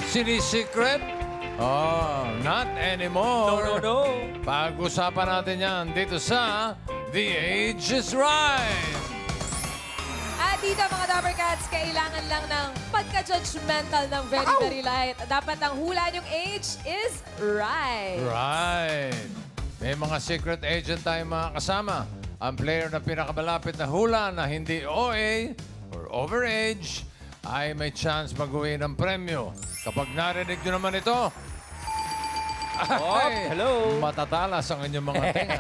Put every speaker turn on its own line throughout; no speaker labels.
Sinisecret? Oh, not anymore.
No.
Pag-usapan natin yan dito sa The Age is Right.
At dito mga Dapper Cats, kailangan lang ng pagka-judgmental ng very, very light. Dapat ang hula niyong age is right.
Right. May mga secret agent tayong mga kasama. Ang player na pinakamalapit na hula na hindi OA or overage ay may chance mag-uwi ng premyo. Kapag narinig nyo naman ito, ay,
hello.
matatalas ang inyong mga tenga.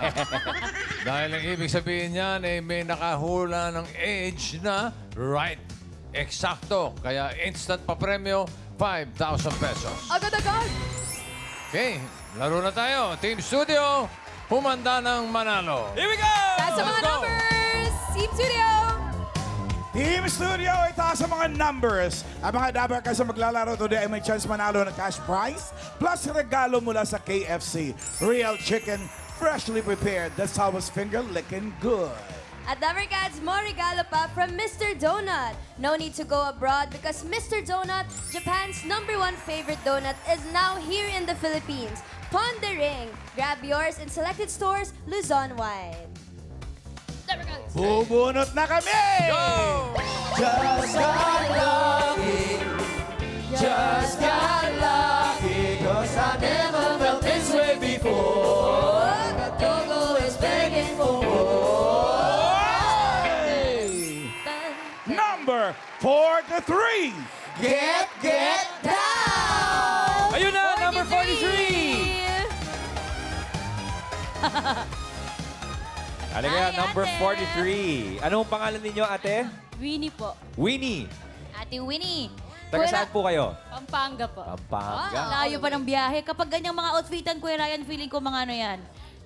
Dahil ang ibig sabihin niyan ay may nakahula ng age na right. Eksakto. Kaya instant pa premyo, 5,000 pesos.
Agad-agad!
Okay, laro na tayo. Team Studio, humanda ng manalo.
Here we go!
Taas sa mga
Let's go.
numbers! Team Studio!
Team Studio, itaas sa mga numbers. Ang mga Dapper Cats na maglalaro today ay may chance manalo ng cash prize plus regalo mula sa KFC. Real chicken, freshly prepared. That's how his finger licking good.
At Dapper Cats, more regalo pa from Mr. Donut. No need to go abroad because Mr. Donut, Japan's #1 favorite donut, is now here in the Philippines. Pondering. Grab yours in selected stores, Luzon wide. Dapper Cats.
Bubunot na kami!
Just got lucky. Just got lucky. Cause I never felt this way before.
Togo is begging for more.
Number 43.
Get down! Ayun na, number 43! Halika,
Hi,
number
ate.
43. Anong pangalan ninyo, ate?
Winnie po.
Winnie.
Ate Winnie.
Taga
Kuya
saan po kayo?
Pampanga po.
Pampanga.
Layo pa ng biyahe. Kapag ganyang mga outfitan, Kuya Ryan, feeling ko mga ano yan.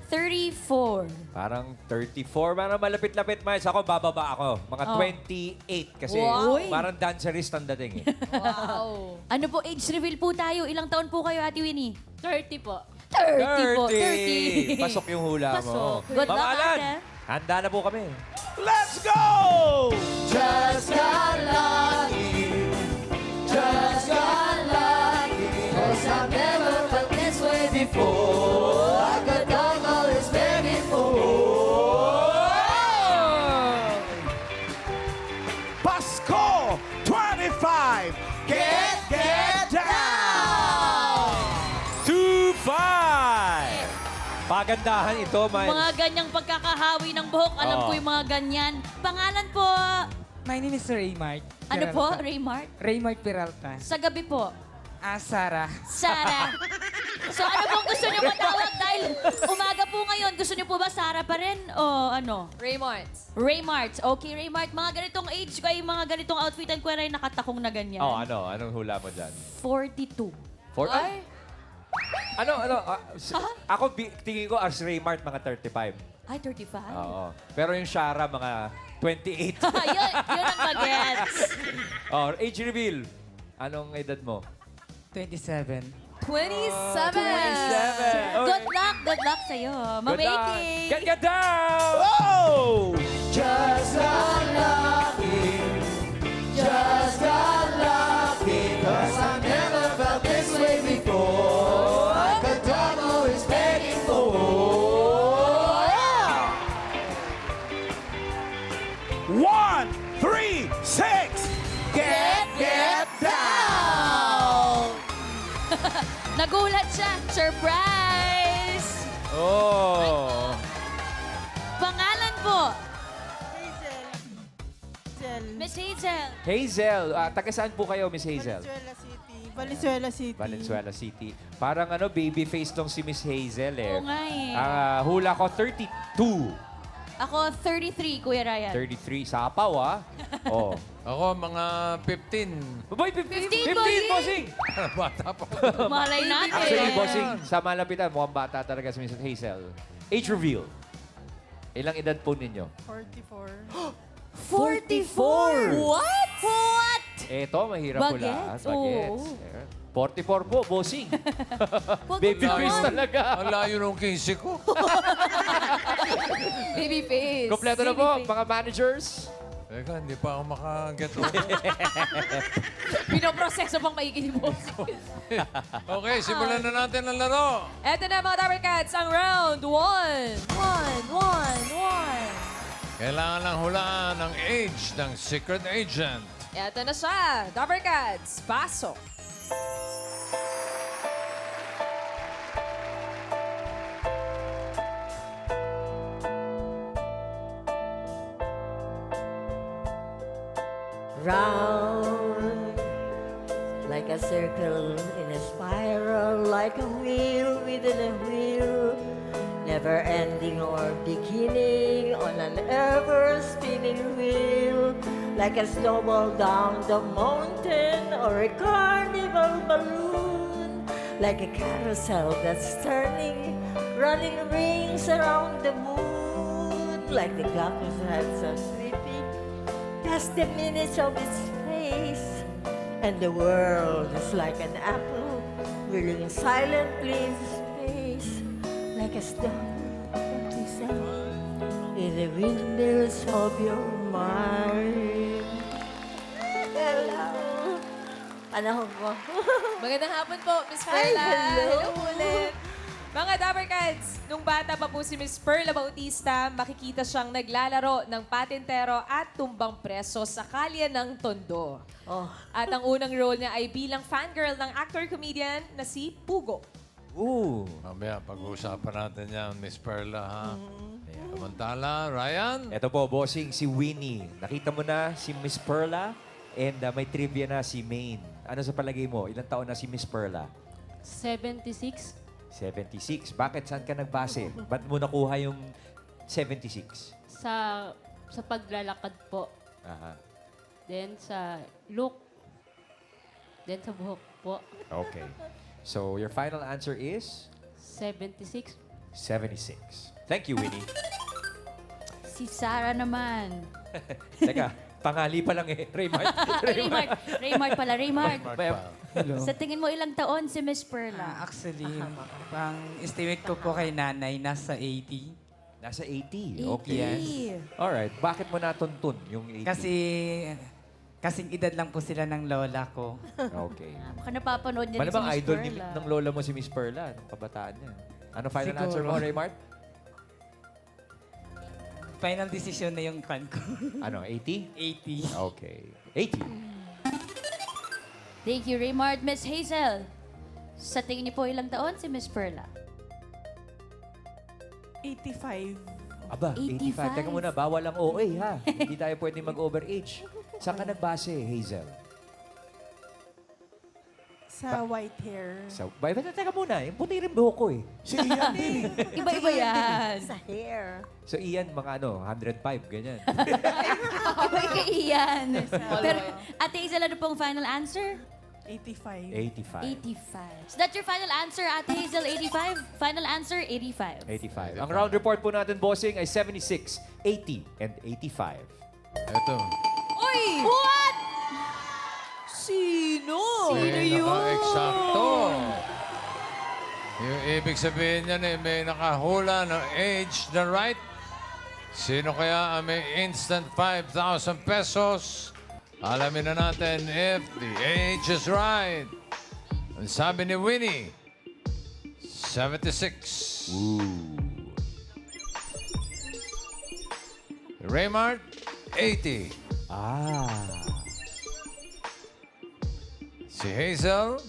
34.
Parang 34. Parang malapit-lapit, Miles. Ako, bababa ako. Mga 28 kasi
Wow.
parang dancerist ang dating eh.
Wow. Ano po, age reveal po tayo. Ilang taon po kayo, Ate Winnie?
30 po.
30 po. 30.
Pasok yung hula mo.
Pasok. Good luck,
Mamalan,
ate.
handa na po kami.
Let's go!
Just got lucky. Just got lucky. Cause I've never felt this way before. Like a dog always begging for more.
Pasko 25. Get down!
2-5. Pagandahan ito, Miles.
Mga ganyang pagkakahawi ng buhok. Alam
Oo.
ko yung mga ganyan. Pangalan po,
My name is Raymart.
ano po,
Peralta.
Raymart?
Raymart Peralta.
Sa gabi po,
Sarah.
Sara. So ano pong gusto niyo matawag? Dahil umaga po ngayon, gusto niyo po ba Sara pa rin? O ano?
Raymarts.
Raymart. Okay, Raymart. Mga ganitong age ko ay mga ganitong outfitan ko ay nakatakong na ganyan.
Oh, ano? Anong hula mo dyan?
42.
Ay,
Ako, tingin ko as Raymart, mga 35.
Ay, 35?
Oo. Pero yung Shara, mga 28.
yun ang bagets.
Oh, age reveal. Anong edad mo?
27.
27.
Good luck sa'yo. Mamating.
Get down!
Oh!
Just got lucky. Just got lucky. Cause I never felt this way before. Like a dog always begging for more.
1, 3, 6. Get down!
Nagulat siya. Surprise!
Oh.
Pangalan po,
Hazel.
Miss Hazel.
Hazel, taga saan po kayo, Miss Hazel?
Valenzuela City. Valenzuela City.
Valenzuela City. Parang baby face tong si Miss Hazel eh.
Oo nga eh.
Hula ko 32.
Ako, 33, Kuya Ryan.
33. Sapaw ah. Oh.
Ako, mga 15.
Boy,
15,
15, bossing!
Bata pa.
Malay natin.
Actually, bossing, sa malapitan, mukhang bata talaga si Miss Hazel. Age reveal. Ilang edad po ninyo?
44.
44! What? What?
Eto, mahirap hulaan.
Bagets,
Bagets.
oo.
Ayan. 44 po, bossing.
Huwag
Baby
mo
face
naman.
talaga.
Ang layo ng 15 ko.
Baby face.
Kompleto na po, mga managers.
Teka, hindi pa ako maka-get over.
Pinoproseso pang maigi ni Bossing.
Okay, simulan na natin ang laro.
Eto na mga Dapper Cats, ang round 1.
Kailangan lang hulaan ang age ng secret agent.
Eto na siya. Dapper Cats, pasok.
Round like a circle in a spiral, like a wheel within a wheel, never ending or beginning on an ever spinning wheel, like a snowball down the mountain or a carnival balloon, like a carousel that's turning, running rings around the moon, like the clock that's so sleepy. Past the minutes of its face, and the world is like an apple whirling silently in space, like a stone empty sound in the windmills of your mind. Hello. Panahon ko.
Magandang hapon po, Miss
Ay,
Perla.
hello.
po ulit. Mga Dapper Cats, nung bata pa po si Miss Perla Bautista, makikita siyang naglalaro ng patintero at tumbang preso sa kalye ng Tondo.
Oh.
At ang unang role niya ay bilang fangirl ng actor-comedian na si Pugo.
Mamaya, pag-uusapan natin yan, Miss Perla, ha? Samantala, Ryan?
Ito po, bossing, si Winnie. Nakita mo na si Miss Perla and may trivia na si Maine. Ano sa palagay mo? Ilang taon na si Miss Perla?
76.
76. Bakit? Saan ka nagbase? Ba't mo nakuha yung 76?
Sa paglalakad po.
Aha.
Then sa look. Then sa buhok po.
Okay. So, your final answer is
76.
76. Thank you, Winnie.
Si Sarah naman.
Teka, pangali pa lang eh. Raymart.
Raymart pala. Raymart.
Hello.
Sa tingin mo ilang taon si Miss Perla?
Actually, pang estimate ko po kay nanay, nasa 80.
Nasa 80. Okay.
Yes.
Alright. Bakit mo natuntun yung 80?
Kasi, kasing edad lang po sila ng lola ko.
Okay.
Baka napapanood niya
Ano
rin si
bang
Miss
idol
Perla.
ng lola mo si Miss Perla? Nung kabataan niya. Ano final
Siguro.
answer mo, Raymart?
Final decision na yung kan ko.
Ano, 80?
80.
Okay. 80.
Thank you, Raymart. Miss Hazel, sa tingin niyo po ilang taon si Miss Perla?
85.
Aba, 85. Teka muna, bawal ang OA ha. Hindi tayo pwedeng mag-overage. Saan ka nagbase, Hazel?
Sa white hair.
Teka muna, yung puti rin buhok ko eh.
Si Ian din.
Iba-iba yan.
Sa hair.
So Ian, mga 105, ganyan.
Iba kay Ian. Pero, Ate Hazel, ano pong final answer?
85.
85.
85. So that's your final answer, Ate Hazel, 85? Final answer, 85.
85. Ang round report po natin, bossing, ay 76, 80, and 85.
Ito.
Uy!
What?
Sino?
May naka-eksakto. Yung ibig sabihin niyan eh, may nakahula ng age na right. Sino kaya ang may instant 5,000 pesos? Alamin na natin if the age is right. Ang sabi ni Winnie, 76. Raymart, 80. Si Hazel,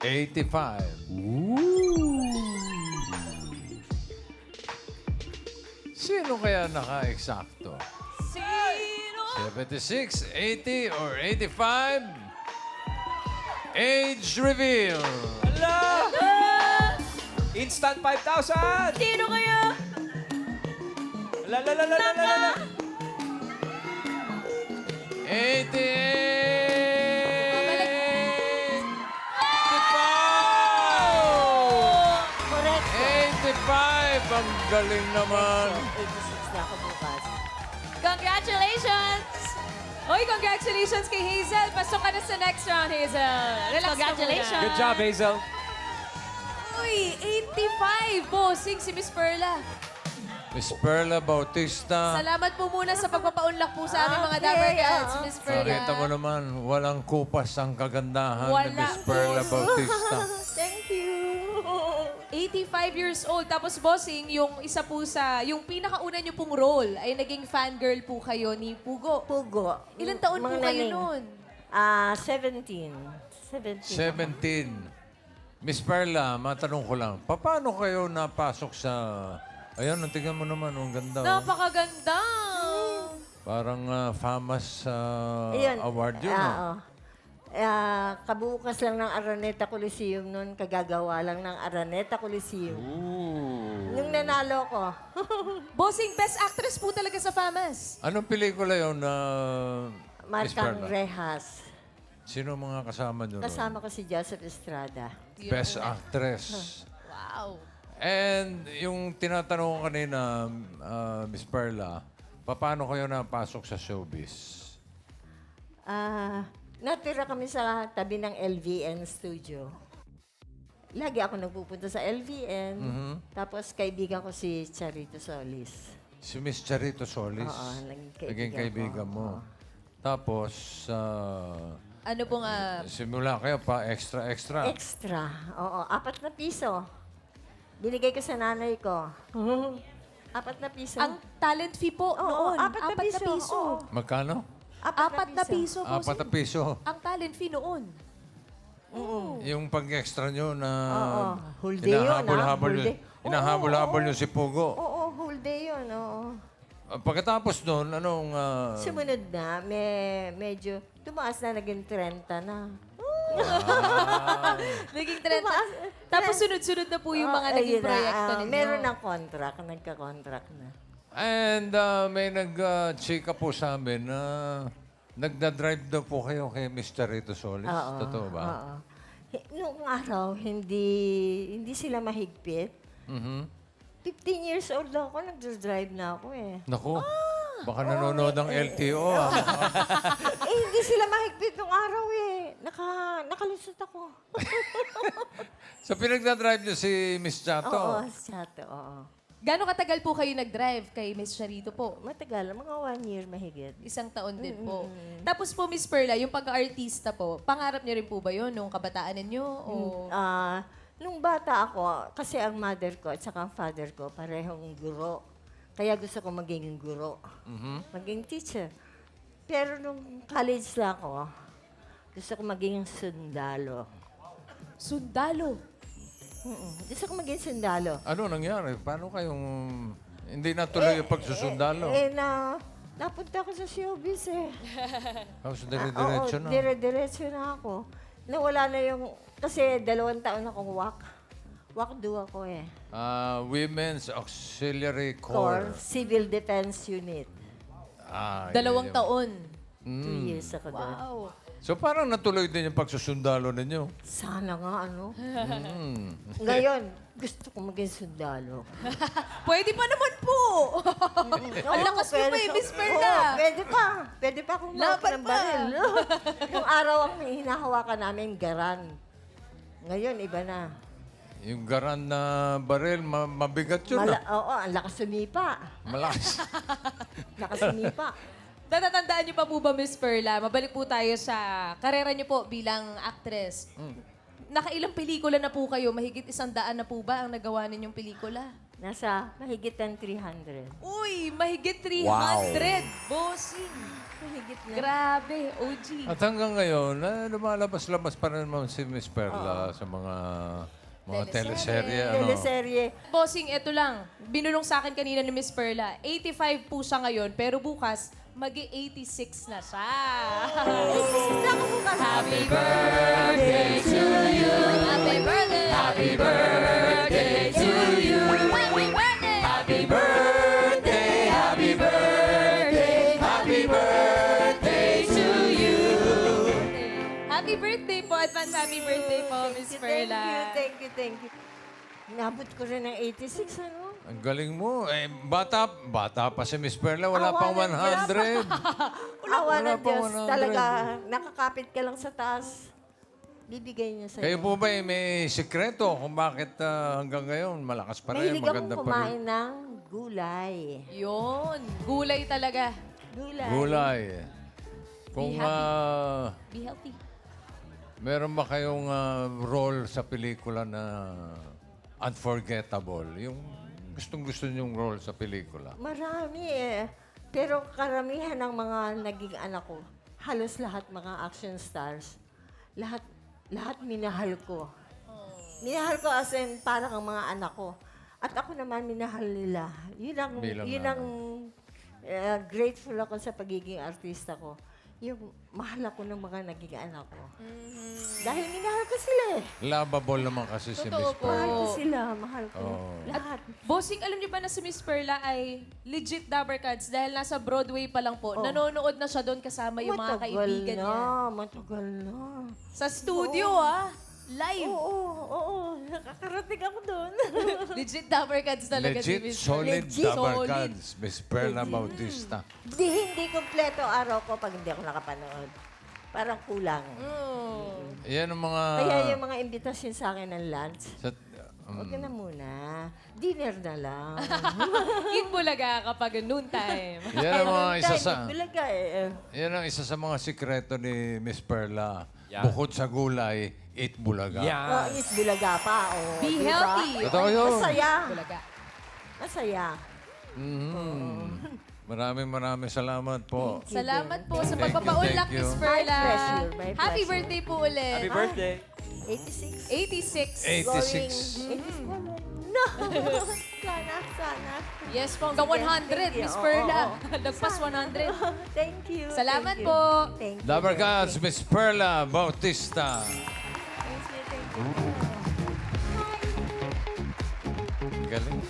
85. Sino kaya naka-eksakto?
Sino?
76, 80, or 85? Age reveal.
Instant 5,000!
Sino kaya?
La la la la la la la!
88! 85!
Correct.
85! Ang galing naman.
86 na ako bukas.
Congratulations! Uy, congratulations kay Hazel. Pasok ka na sa next round, Hazel. Relax
Congratulations.
ka muna.
Good job, Hazel.
Uy, 85! Bossing si Miss Perla.
Miss Perla Bautista.
Salamat po muna sa pagpapaunlak po sa aming mga Dapper Cats, Miss Perla.
Nakita mo naman, walang kupas ang kagandahan ni
Wala
Miss Perla
po.
Bautista.
Thank you.
85 years old. Tapos, bossing, yung isa po sa, yung pinakauna niyo pong role ay naging fangirl po kayo ni Pugo.
Pugo.
Ilang taon po
Mga
kayo
naning.
noon?
17.
17. Miss Perla, matanong ko lang, paano kayo napasok sa... Ayan, tingnan mo naman, ang ganda. Oh.
Napakaganda!
Parang famous
Ayun.
award yun. no?
Oo. Kabukas lang ng Araneta Coliseum noon, kagagawa lang ng Araneta Coliseum. Nung nanalo ko,
Bossing, best actress po talaga sa FAMAS.
Anong pelikula yun na Miss
Marcang
Perla?
Rehas.
Sino ang mga kasama nyo?
Kasama ko si Joseph Estrada.
Best actress.
Wow.
And yung tinatanong ko kanina, Miss Perla, paano kayo napasok sa showbiz?
Natira kami sa tabi ng LVN studio. Lagi ako nagpupunta sa LVN. Tapos kaibigan ko si Charito Solis.
Si Miss Charito Solis?
Oo, naging
Naging
kaibigan
kaibigan mo. Tapos,
Ano pong...
simula kayo pa extra.
Extra. Oo, 4 na piso. Binigay ko sa nanay ko. 4 na piso.
ang talent fee po
Oo,
noon.
4 na piso. Oo,
Magkano?
4 na piso, bossing.
4 piso.
Ang talent fee noon.
Yung pag-extra nyo na
Oo. Whole day yun,
hinahabol-habol
Whole
nyo.
day.
Hinahabol-habol nyo si Pugo.
Oo, whole day yun. Oo.
Pagkatapos nun, anong...
Sumunod na, medyo tumaas na, naging 30 na.
Naging 30.
Tumaas.
Tapos sunod-sunod na po yung mga naging
ayun na,
proyekto ninyo.
meron ng contract, nagka-contract na.
And may nag-chika po sa amin na nagda-drive daw po kayo kay Mr. Rito Solis. Totoo ba?
Oo. Noong araw, hindi sila mahigpit.
Mhm.
15 years old lang ako, nag-drive na ako eh.
Naku, baka nanonood ng LTO.
Hindi sila mahigpit nung araw eh. Nakalusot ako.
So pinagdadrive niyo si Miss Chato?
Oo, Chato, oo.
Gano'ng katagal po kayo nag-drive kay Miss Charito po?
Matagal, mga 1 year mahigit.
Isang taon din po. Tapos po, Miss Perla, yung pag-artista po, pangarap niyo rin po ba yun nung kabataan ninyo? O...
Nung bata ako, kasi ang mother ko at saka ang father ko, parehong guro. Kaya gusto ko maging guro. Maging teacher. Pero nung college na ako, gusto ko maging sundalo.
Sundalo.
Gusto ko maging sundalo.
Ano nangyari? Paano kayong hindi natuloy yung pagsusundalo?
Napunta ako sa showbiz eh.
Tapos dire-diretso
Oo,
na.
dire-diretso na ako. Nawala na yung, kasi 2 taon akong WACDO ako eh.
Women's Auxiliary
Corps,
Corps.
Civil Defense Unit.
2 taon.
2 years ako doon.
Wow.
So parang natuloy din yung pagsusundalo ninyo.
Sana nga, ano? Ngayon, gusto ko maging sundalo.
Pwede pa naman po. Ang lakas mo pa eh, Miss Perla.
Oo, pwede pa. Pwede pa akong
Laban
mawak ng
pa.
baril. Yung araw ang hinahawakan namin, garan. Ngayon, iba na.
Yung garan na baril, mabigat yun.
Oo, ang lakas sumipa.
Malakas.
Lakas sumipa.
Natatandaan niyo pa po ba, Miss Perla? Mabalik po tayo sa karera niyo po bilang actress. Nakailang pelikula na po kayo? Mahigit 100 na po ba ang nagawa ninyong pelikula?
Nasa mahigit ng 300.
Uy, mahigit 300. Bossing.
Mahigit na.
Grabe, OG.
At hanggang ngayon, lumalabas-labas pa rin naman si Miss Perla sa mga teleserye. Ano?
Teleserye.
Bossing, eto lang. Binulong sa akin kanina ni Miss Perla. 85 po siya ngayon, pero bukas, mag-86 na siya. Happy birthday to you. Happy birthday. Happy birthday to you. Happy birthday. Happy birthday. Happy birthday. Happy birthday to you. Happy birthday po. Advance happy birthday po, Miss Perla.
Thank you. Nabot ko rin ng 86, ano?
Ang galing mo. Bata pa si Miss Perla. Wala pang 100.
Awa
Wala
ng
pa
Diyos.
100.
Talaga, nakakapit ka lang sa taas. Bibigay niya sa'yo.
Kayo po ba may sikreto kung bakit hanggang ngayon malakas pa rin,
Mahilig
maganda
akong
pa rin?
kumain ng gulay.
Yun. Gulay talaga.
Gulay.
Gulay. Kung
Be happy. Be healthy.
meron ba kayong role sa pelikula na unforgettable? Yung gustong-gusto niyong role sa pelikula?
Marami eh. Pero karamihan ng mga naging anak ko, halos lahat mga action stars, lahat minahal ko. Minahal ko as in parang ang mga anak ko. At ako naman minahal nila. Yun ang grateful ako sa pagiging artista ko. Yung mahal ako ng mga naging anak ko. Dahil minahal ko sila eh.
Lovable naman kasi si
Totoo
Miss
po.
Mahal
Pearl.
ko sila, mahal ko.
Oo.
Lahat.
Bossing, alam niyo ba na si Miss Perla ay legit Dabber Cats dahil nasa Broadway pa lang po. Nanonood na siya doon kasama yung mga kaibigan niya.
Matagal na.
Sa studio, Live.
Oo. Nakakarating ako doon.
Legit Dabber Cats talaga si
Legit,
Miss
solid
Legit.
Dabber
Solid.
Cats. Miss Perla Bautista.
Hindi kompleto araw ko pag hindi ako nakapanood. Parang kulang.
Yan ang mga...
Kaya yung mga imbitasyon sa akin ng lunch,
sa,
huwag na muna. Dinner na lang.
Eat Bulaga kapag noon time.
yan ang mga isa sa...
Bulaga eh.
Yan ang isa sa mga sikreto ni Miss Perla. Bukod sa gulay, eat bulaga.
Oh, is bulaga pa. Oh,
Be
diba?
healthy.
Totoo yun.
Masaya.
Bulaga.
Masaya.
Maraming salamat po.
Salamat po sa
Thank you,
pagpapaunlak,
thank you.
Miss Perla.
My pleasure, my
Happy
pleasure.
birthday po ulit.
Happy birthday.
86.
86.
86.
No. sana.
Yes po, hanggang 100, Miss Perla. Nagpas 100.
Thank you.
Salamat
thank you.
po.
Thank you.
Dabber
thank
Cats,
you.
Miss Perla Bautista.
Thank you.
Galing.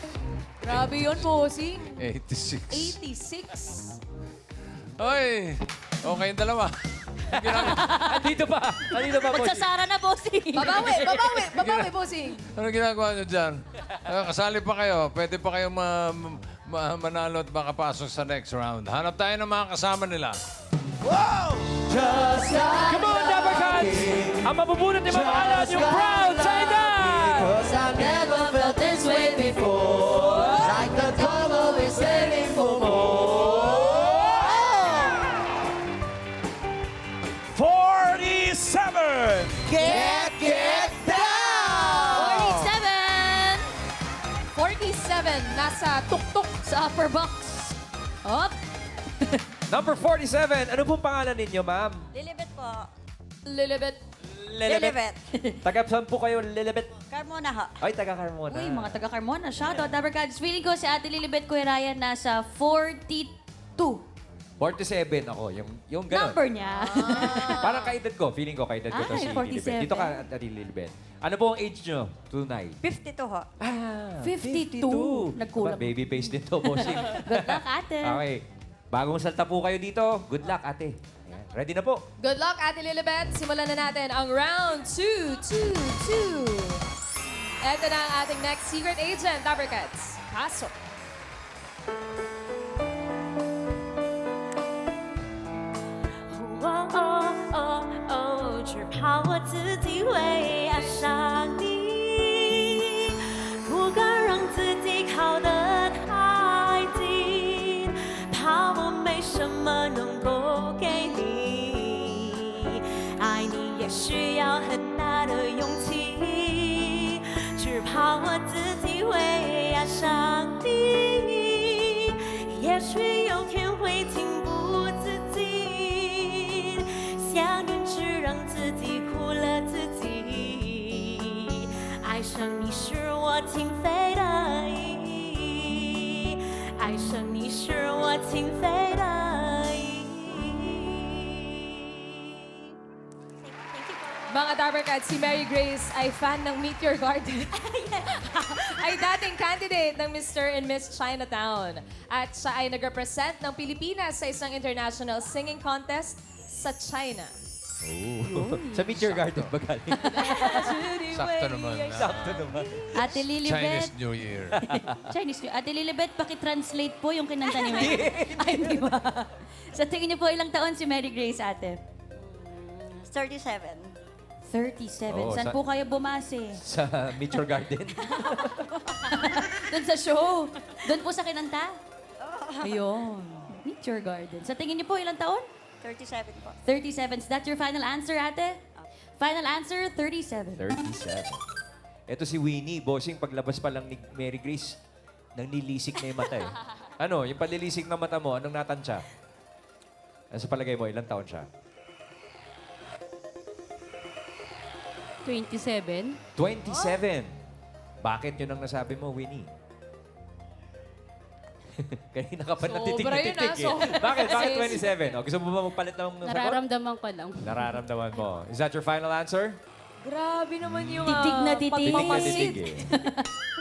Grabe yun, Bossing.
86.
86.
Hoy! Okay yung dalawa.
Andito pa, bossing.
Magsasara na, bossing.
Babawi, Bossing.
Ano ginagawa nyo dyan? Kasali pa kayo. Pwede pa kayong manalo at makapasok sa next round. Hanap tayo ng mga kasama nila.
Come on, Dabber Cats! Ang mabubunot ni Mama Alan, yung proud China!
Cause I never felt this way before. Like the dog always waiting for more.
47!
Get down!
47. Nasa tuktok
Sa upper box. Up.
Number 47, ano pong pangalan ninyo, ma'am?
Lilibet po.
Lilibet.
Lilibet. Taga-saan po kayo, Lilibet?
Carmona ha.
Ay, taga-Carmona.
Uy, mga taga Carmona. Shoutout, Dabber Cats. Feeling ko si Ate Lilibet Kuya Ryan nasa 42.
47 ako, yung gano'n.
Number niya.
Parang kaedad ko, feeling ko kaedad ko to
Ay,
si
47.
Lilibet. Dito ka, Ate Lilibet. Ano po ang age nyo? Tunay.
52 ho.
Ah,
52. Nagkulang.
Aba, baby face din to, bossing.
Good luck, ate.
Okay. Bagong salta po kayo dito. Good luck, ate. Ayan. Ready na po.
Good luck, Ate Lilibet. Simulan na natin ang round 2. Ito na ang ating next secret agent, Dabber Cats. Pasok.
只怕我自己会爱上你，不敢让自己靠得太近，怕我没什么能够给你，爱你也需要很大的勇气，只怕我自己会爱上你，也许有天会情不自禁，想忍只让自己苦了自己，爱上你是我情非得已，爱上你是我情非得已。
Mga Dabber Cats, si Mary Grace ay fan ng Meet Your Garden. Ay dating candidate ng Mr. and Miss Chinatown. At siya ay nag-represent ng Pilipinas sa isang international singing contest sa China.
Sa Meet Your Garden ba galing?
Sakto naman.
Sakto naman.
Ate Lilibet.
Chinese New Year.
Chinese New Ate Lilibet, pakitranslate po yung kinanta ni Mary. Ay, di ba? Sa tingin niyo po, ilang taon si Mary Grace, ate?
37.
37.
Oo,
Saan
sa-
po kayo bumase?
Sa Meet Your Garden.
Doon sa show. Doon po sa kinanta. Ayun. Meet your garden. Sa tingin niyo po, ilang taon?
37 po.
37. Is that your final answer, ate? Final answer, 37.
37. Ito si Winnie, bossing, paglabas pa lang ni Mary Grace, nang nilisik na yung mata eh. Ano, yung palilisik na mata mo, anong natansya? Ano sa palagay mo, ilang taon siya?
27.
27. Bakit yun ang nasabi mo, Winnie? Kanina ka pa natitig na
yun,
titig eh. Bakit? Bakit 27? O, gusto mo ba magpalit ng sagot?
Nararamdaman ko lang.
Nararamdaman mo. Is that your final answer?
Grabe naman yung
Titig na titig.
Titig na titig eh.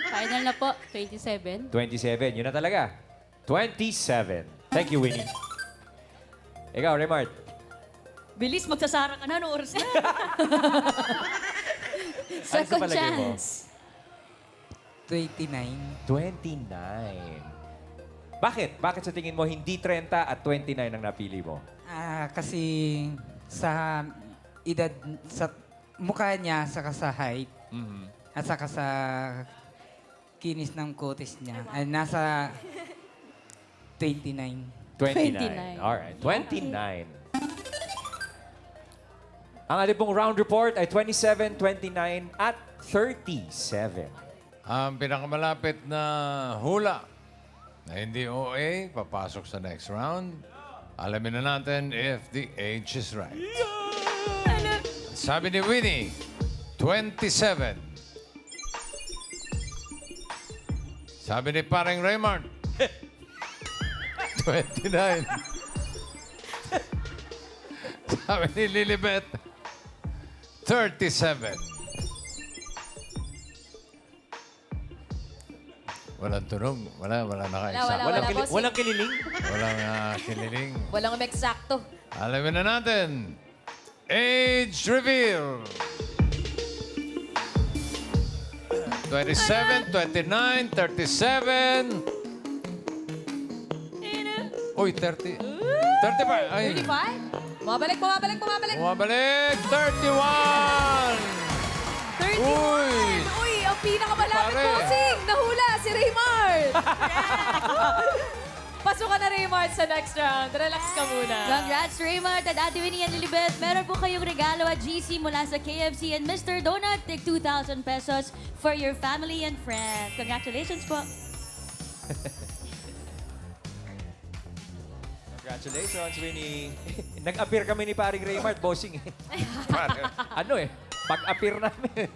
Final na po, 27.
27. Yun na talaga. 27. Thank you, Winnie. Ikaw, Remart.
Bilis, magsasara ka na. Anong oras na?
Ano sa palagay mo?
chance.
29.
29. Bakit? Bakit sa tingin mo hindi 30 at 29 ang napili mo?
Kasi sa edad, sa mukha niya, saka sa height, at saka sa kinis ng kutis niya, ay nasa 29.
29.
29.
Alright. 29. Ang ating pong round report ay 27, 29, at 37.
Ang pinakamalapit na hula na hindi OA, papasok sa next round. Alamin na natin if the age is right. Sabi ni Winnie, 27. Sabi ni paring Raymond, 29. Sabi ni Lilibet, 37. Walang tunog. Wala nakaisa.
Walang kililing?
Walang kiniling.
Walang eksakto.
Alamin na natin. Age reveal. 27, 29, 37. Uy, 30. 35. Ay.
35? Bumabalik.
Bumabalik. 31.
31!
Uy!
Uy, ang pinakamalapit
Pare.
bossing! Nahula si Raymart! Pasok ka na, Raymart, sa next round. Relax ka muna.
Congrats, Raymart at Ate Winnie and Lilibet. Meron po kayong regalo at GC mula sa KFC and Mr. Donut. Take 2,000 pesos for your family and friends. Congratulations po.
Congratulations, Winnie. Nag-appear kami ni paring Raymart, bossing. Ano eh? Pag-appear namin.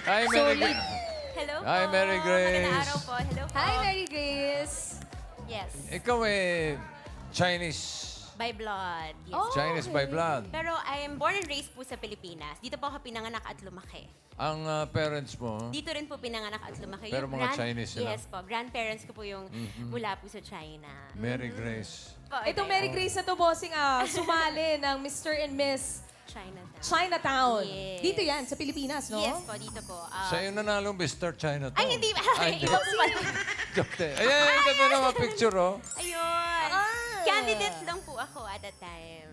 Hi, Mary Grace.
Hello po.
Hi, Mary Grace.
Magandang araw po. Hello po.
Hi, Mary Grace.
Yes.
Ikaw Chinese.
By blood. Yes.
Oh.
Chinese by blood.
Pero I am born and raised po sa Pilipinas. Dito po ako pinanganak at lumaki.
Ang parents mo,
Dito rin po pinanganak at lumaki.
Pero mga Chinese sila?
Yes po. Grandparents ko po yung mula po sa China.
Mary Grace.
Po,
Itong Mary Grace na to, bossing, sumali ng Mr. and Miss
Chinatown.
Chinatown.
Yes.
Dito yan, sa Pilipinas, no?
Yes po, dito po.
Siya yung nanalong Mr. Chinatown.
Ay, hindi ba?
Ay, hindi.
Iba po pala.
Joke. Ayan, ganda naman picture, oh.
Ayun. Candidate lang po ako at that time.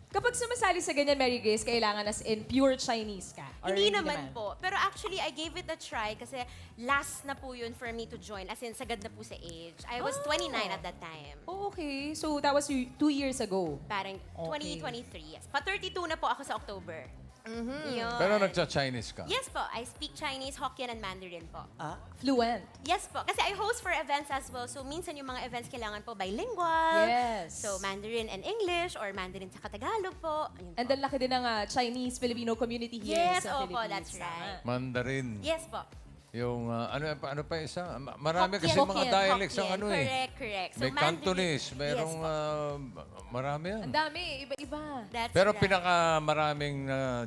Kapag sumasali sa ganyan, Mary Grace, kailangan as in pure Chinese ka? Or
Hindi naman po. Pero actually, I gave it a try kasi last na po yun for me to join. As in, sagad na po sa age. I was 29 at that time.
Oh, okay. So, that was 2 years ago.
Parang 2023, yes. Pa-32 na po ako sa October. Yun.
Pero nagsa-Chinese ka.
Yes po. I speak Chinese, Hokkien, and Mandarin po.
Fluent.
Yes po. Kasi I host for events as well. So, minsan yung mga events kailangan po bilingual.
Yes.
So, Mandarin and English or Mandarin sa Tagalog po. Ayun
And
po.
then, laki din ng Chinese-Filipino community here
Yes,
sa
opo,
Philippines.
that's right.
Mandarin.
Yes po.
Yung, ano pa isa? Marami kasi
Hokkien,
mga dialects ang
Hokkien.
ano eh.
Correct. So,
May
Mandarin-
Cantonese, merong
Yes po.
marami yan.
Ang dami, iba-iba.
That's
Pero
right.
pinaka-maraming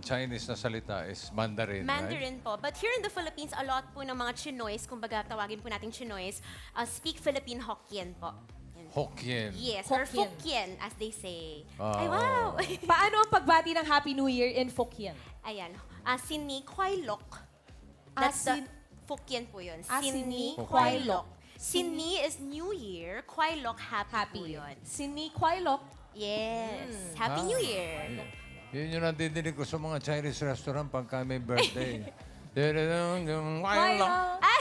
Chinese na salita is Mandarin, right?
Mandarin po. But here in the Philippines, a lot po ng mga Chinoys, kumbaga tawagin po natin Chinoys, speak Philippine Hokkien po. Yan.
Hokkien.
Yes, or
Hokkien.
Fukien, as they say.
Oh.
Ay, wow!
Paano ang pagbati ng Happy New Year in Fukien?
Ayan. Sinni Kwai Lok. That's the Fukien po yun. Sinni
Sinni
Kwai
Kwai
Lok. Sinni is New Year, Kwai Lok happy po yun.
Sini Kwai Lok.
Yes. Happy
Ah.
New Year.
Yun yung nadidinig ko sa mga Chinese restaurant pagka may birthday.
Kwai Lok.
Ay,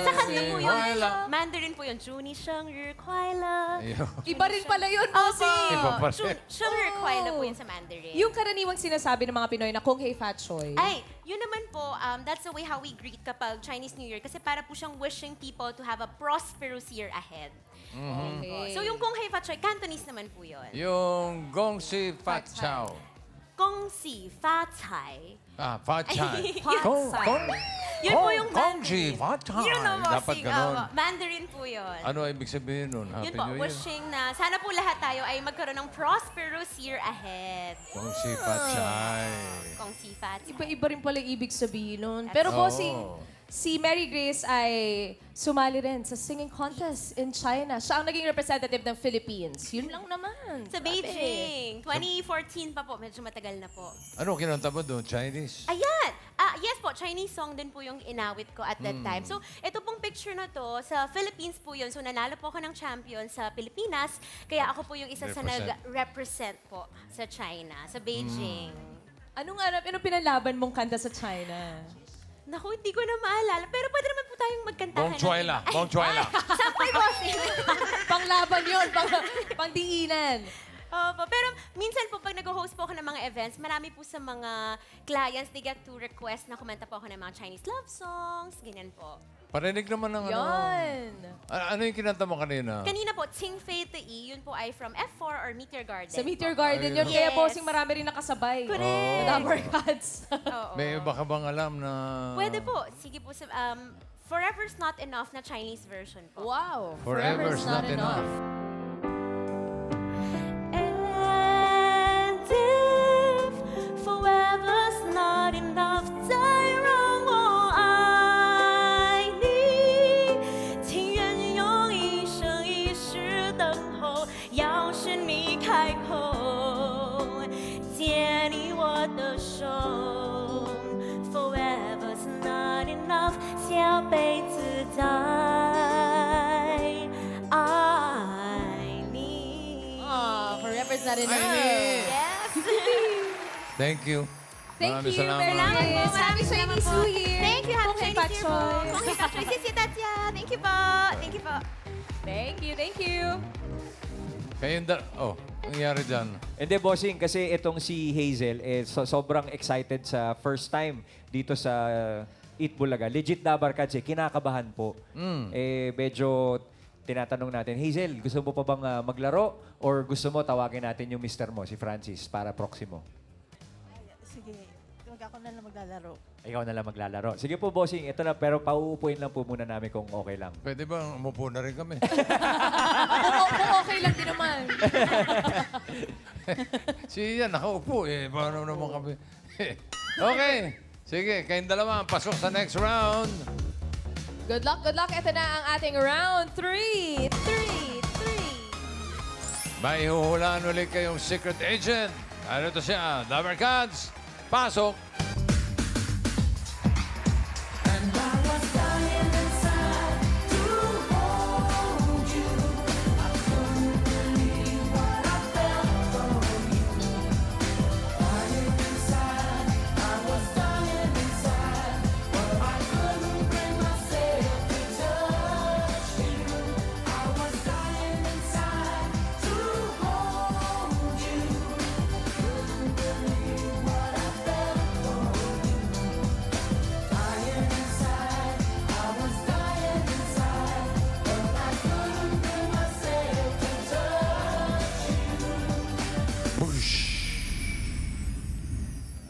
Sa kanya po yun.
Wala.
Mandarin po yun. Juni Shengri Kuaila.
Ayun.
Iba rin pala yun, bossing.
Iba pa rin.
Shengri Kuaila po yun sa Mandarin.
Yung karaniwang sinasabi ng mga Pinoy na Kung Hei Fat Choy.
Ay, yun naman po, that's the way how we greet kapag Chinese New Year. Kasi para po siyang wishing people to have a prosperous year ahead.
Okay.
So yung Kung Hei Fat Choy, Cantonese naman po yun.
Yung Gong Si Fat Chow.
Kung Si Fa Cai.
Fat Chai.
Fat Chai.
Yun po yung
Gong Si
Mandarin.
Fat Chai.
Yun ang
Dapat ganun.
Mandarin po yun.
Ano ibig sabihin nun?
Yun
Happy
po,
New Year.
wishing na sana po lahat tayo ay magkaroon ng prosperous year ahead.
Gong Si Fat Chai.
Kung Si Fa Cai.
Iba-iba rin pala yung ibig sabihin nun. Pero
Oo.
bossing, si Mary Grace ay sumali rin sa singing contest in China. Siya ang naging representative ng Philippines. Yun lang naman.
Sa Beijing. 2014 pa po. Medyo matagal na po.
Ano kinanta mo doon? Chinese?
Ayan! Yes po, Chinese song din po yung inawit ko at that time. So, ito pong picture na to, sa Philippines po yun. So, nanalo po ako ng champion sa Pilipinas. Kaya ako po yung isa sa nag-represent po sa China, sa Beijing.
Anong pinalaban mong kanta sa China?
Naku, hindi ko na maalala. Pero pwede naman po tayong magkantahan.
Bong Chuela. Bong Chuela.
Sampay bossing.
Panglaban yun, pangdiinan.
Opo, pero minsan po, pag nag-host po ako ng mga events, marami po sa mga clients, they get to request na kumanta po ako ng mga Chinese love songs, ganyan po.
Parinig naman ng ano.
Yun.
Ano yung kinanta mo kanina?
Kanina po, Tsing Fei Te Yi, yun po ay from F4 or Meteor Garden.
Sa Meteor
po.
Garden yun.
Yes.
Kaya bossing marami rin nakasabay.
Correct.
Na Dumber Cats.
Oo.
May iba ka bang alam na...
Pwede po. Sige po. Forever's Not Enough na Chinese version po.
Wow.
Forever's not enough.
And if forever's not enough, 再让我爱你，情愿用一生一世等候，要是你开口，借你我的手。Forever's not enough，下辈子再爱你。
Forever's not enough.
Yes.
Thank you.
Thank
Maraming
you,
salamat.
Mary Grace. Happy Chinese New Year.
Thank you. Happy
Kung Hei
Chinese
Fat
New Year po.
Choy.
Kung Hei Fat Choy. Sisi Tatya. Thank you po. Thank you po.
Thank you, thank you.
Kayong nangyari dyan.
Hindi, bossing, kasi itong si Hazel, sobrang excited sa first time dito sa Eat Bulaga. Legit Dabar kasi, kinakabahan po. Medyo tinatanong natin, Hazel, gusto mo pa bang maglaro? Or gusto mo tawagin natin yung mister mo, si Francis, para proximo?
Sige, huwag ako na lang maglalaro.
Ikaw na lang maglalaro. Sige po, bossing, ito na, pero pauupuin lang po muna namin kung okay lang.
Pwede ba umupo na rin kami?
Kung okay lang din naman.
Si Ian, nakaupo eh. Paano naman kami? Okay. Sige, kayong dalawa, pasok sa next round.
Good luck, good luck. Ito na ang ating round 3. 3.
May huhulaan ulit kayong secret agent. Ano to siya? Dabber Cats, pasok.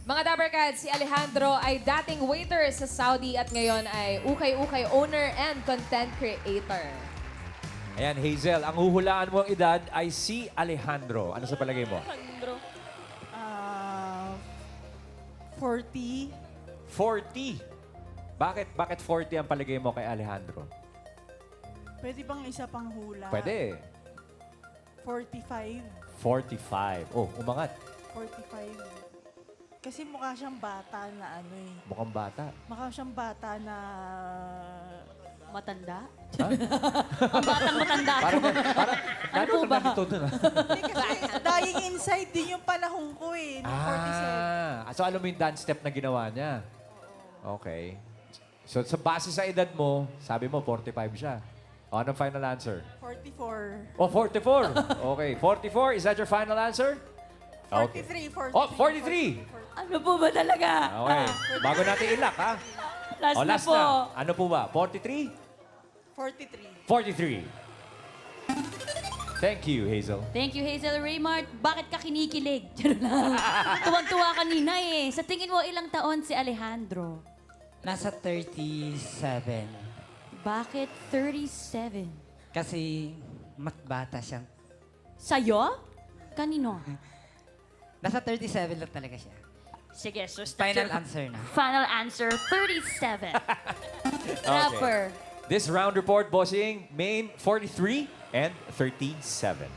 Mga Dabber Cats, si Alejandro ay dating waiter sa Saudi at ngayon ay ukay-ukay owner and content creator.
Ayan, Hazel, ang huhulaan mo ang edad ay si Alejandro. Ano sa palagay mo?
40.
40. Bakit 40 ang palagay mo kay Alejandro?
Pwede bang isa pang hula?
Pwede.
45.
45. Oh, umangat.
45. Kasi mukha siyang bata na ano eh.
Mukhang bata.
Mukha siyang bata na...
Matanda?
Ha?
Ang batang matanda ko.
Ano po ba? Ito dun,
Kasi dying inside din yung panahon ko eh. Nung 47.
So alam mo yung dance step na ginawa niya? Okay. So, sa base sa edad mo, sabi mo 45 siya. O, anong final answer?
44.
Oh, 44. Okay, 44. Is that your final answer?
43, 43.
Oh, 43.
Ano po ba talaga?
Okay. Bago natin ilak, ha?
Last,
Oh,
na
last
po.
na. Ano po ba? 43?
43.
43. Thank you, Hazel.
Thank you, Hazel Raymart. Bakit ka kinikilig? Tuwang-tuwa kanina eh. Sa tingin mo, ilang taon si Alejandro?
Nasa 37.
Bakit 37?
Kasi mas bata siya.
Sa'yo? Kanino?
Nasa 37 lang talaga siya.
Sige, so
Final answer na.
Final answer, 37. Rapper.
This round report, bossing, main 43 and 37.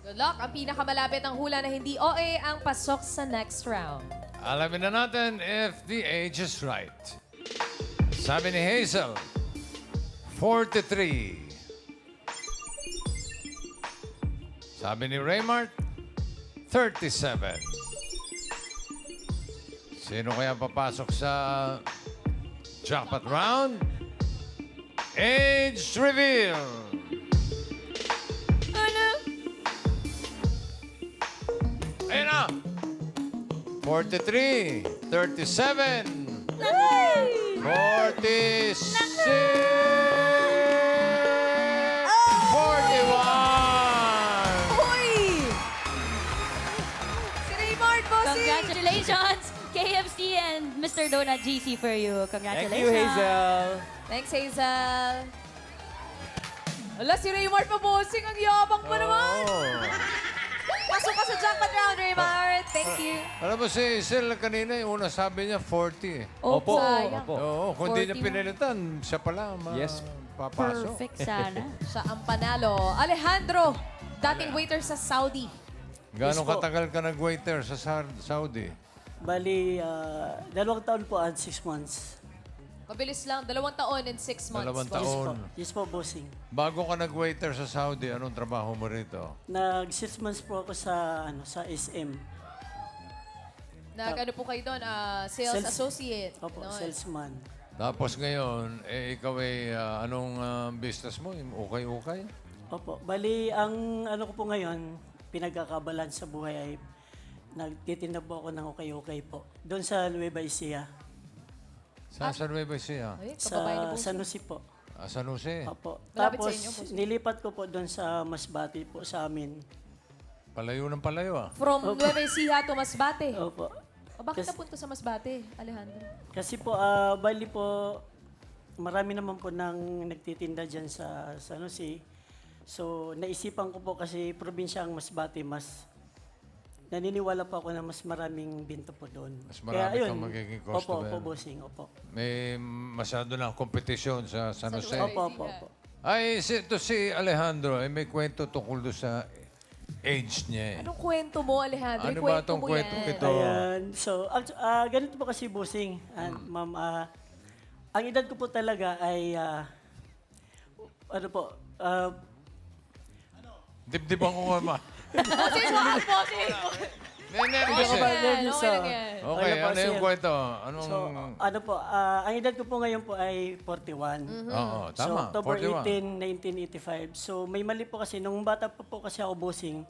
Good luck. Ang pinakamalapit ang hula na hindi OA ang pasok sa next round.
Alamin na natin if the age is right. Sabi ni Hazel, 43. Sabi ni Raymart, 37. Sino kaya papasok sa jackpot round? Age reveal.
Ano?
Ayun na. 43, 37, 46, 41.
Uy! Si Raymart, bossing!
Congratulations, KFC and Mr. Donut GC for you.
Thank
Congratulations.
you, Hazel.
Thanks, Hazel. Wala, si Raymart pa, bossing. Ang yabang pa naman. Pasok ka sa jackpot round, Raymart. Thank you.
Alam mo si Hazel kanina, yung una sabi niya 40.
Opo.
sayang.
Opo.
Oo, kung di niya
41.
pinilitan, siya pala
Yes.
papasok.
Perfect sana.
Siya ang panalo. Alejandro, dating waiter sa Saudi.
Gano'ng
Yes po.
katagal ka nag-waiter sa Saudi?
Bali, 2 taon po and 6 months.
Mabilis lang, 2 taon and 6 months.
2
boss.
taon.
Yes po, bossing.
Bago ka nag-waiter sa Saudi, anong trabaho mo rito?
Nag 6 months po ako sa SM.
Nag-ano po kayo doon? Sales associate.
Opo,
Ganon.
salesman.
Tapos ngayon, ikaw ay anong business mo? Yung ukay-ukay?
Opo, bali, ang ano ko po ngayon, pinagkakabalan sa buhay ay nagtitinda po ako ng okay-okay po. Doon sa Nueva Ecija.
Sa Nueva Ecija?
Ay, kababayan ni
Sa
bossing.
San Jose po.
San Jose?
Opo.
Malapit sa
Tapos,
inyo, boss.
nilipat ko po doon sa Masbate po sa amin.
Palayo ng palayo ah.
From Nueva Ecija to Masbate.
Opo.
O bakit
Kasi-
napunta sa Masbate, Alejandro?
Kasi po, bali po, marami naman po nang nagtitinda dyan sa San Jose. So, naisipan ko po kasi probinsya ang Masbate, mas naniniwala po ako na mas maraming binto po doon.
Mas marami kang magiging customer.
Opo, bossing, opo.
May masyado na kompetisyon sa San Jose.
Opo, opo, opo.
Ay, si Alejandro, may kwento tungkol doon sa age niya eh.
Anong kwento mo, Alejandro?
Ano ba
Kwento
itong
mo
kwento
yan.
ito?
Ayan. So, ganito po kasi, bossing. Ma'am, ang edad ko po talaga ay, ano po,
Dibdiban ko nga ma.
Bossing, wag, bossing!
Nervous
Hindi ko ba-
eh.
Yan,
so-
okay lang yan.
Okay,
Ano po,
ano yung
sir?
kwento? Anong...
so, ano po, ang edad ko po ngayon po ay 41.
Oo,
So,
tama.
October
41.
18, 1985. So, may mali po kasi, nung bata pa po kasi ako, bossing,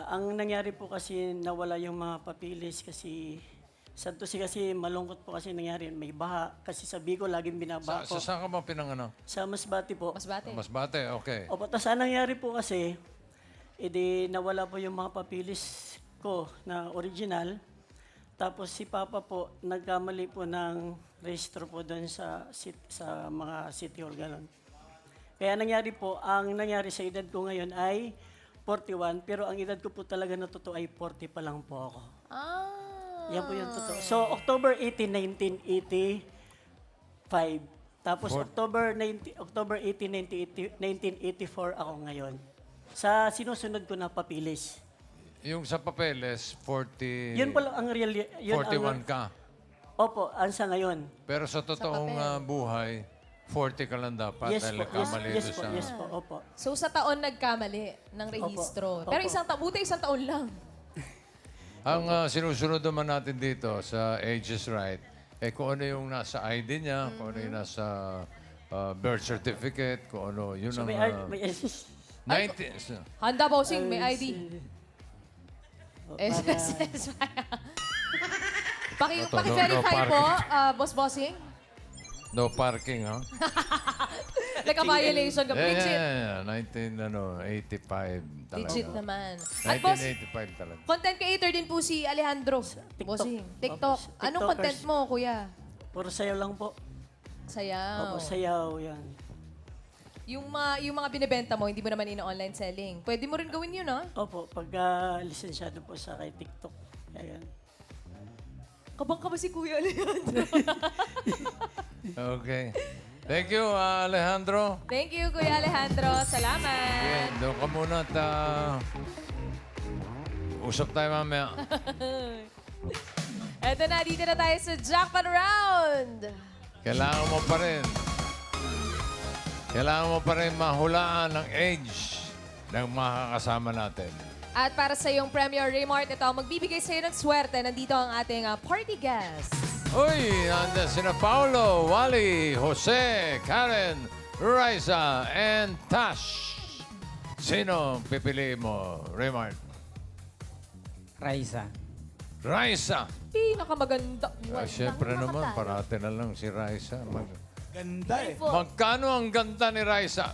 ang nangyari po kasi nawala yung mga papilis kasi Santo si kasi malungkot po kasi nangyari. May baha. Kasi sa Bicol, laging binabaha
Sa
po.
saan ka ba pinanganak?
Sa Masbate po.
Masbate.
Masbate, okay.
Opo, tapos ang nangyari po kasi, edi nawala po yung mga papilis ko na original. Tapos si Papa po, nagkamali po ng rehistro po doon sa mga city hall, gano'n. Kaya nangyari po, ang nangyari sa edad ko ngayon ay 41, pero ang edad ko po talaga na totoo ay 40 pa lang po ako.
Ah.
Yan po yung totoo. So, October 18, 1985. Tapos October 18, 1984 ako ngayon. Sa sinusunod ko na papilis.
Yung sa papeles, 40...
Yun pala ang real... Yun
41 ka.
Opo, ang sa ngayon.
Pero sa totoong buhay, 40 ka lang dapat
Yes
dahil
po,
nagkamali
yes
doon
po,
sa...
yes po, opo.
So sa taon nagkamali ng rehistro.
Opo.
Pero buti isang taon lang.
Ang sinusunod naman natin dito sa Age is Right, kung ano yung nasa ID niya, kung ano yung nasa birth certificate, kung ano, yun
So
ang...
may
19...
Handa, bossing. May ID.
Para,
SSS.
Ito,
Paki-verify
no
po, boss-bossing.
No parking, ha?
Nagka-violation ka. Legit.
Yeah. 1985 talaga.
Legit naman. At boss,
1985 talaga.
content creator din po si Alejandro.
TikTok.
Bossing. TikTok.
Opo,
Anong
TikTokers.
content mo, kuya?
puro sayaw lang po.
Sayaw.
Opo, sayaw yan.
Yung mga binibenta mo, hindi mo naman ina-online selling. Pwede mo rin gawin yun, ha?
Opo, pag lisensyado po sa kay TikTok. Ayan.
Kabang ka ba si Kuya Alejandro?
Okay. Thank you, Alejandro.
Thank you, Kuya Alejandro. Salamat.
Okay, doon ka muna at usap tayo mamaya.
Eto na, dito na tayo sa jackpot round.
Kailangan mo pa rin mahulaan ang age ng makakasama natin.
At para sa iyong Premier Raymart, ito ang magbibigay sa iyo ng swerte. Nandito ang ating party guest.
Uy, nandiyan sina Paulo, Wally, Jose, Karen, Raisa, and Tash. Sino ang pipiliin mo, Raymart?
Raisa.
Raisa.
Pinakamaganda.
Siyempre naman, parate na lang si Raisa.
Ganda eh.
Magkano ang ganda ni Raisa?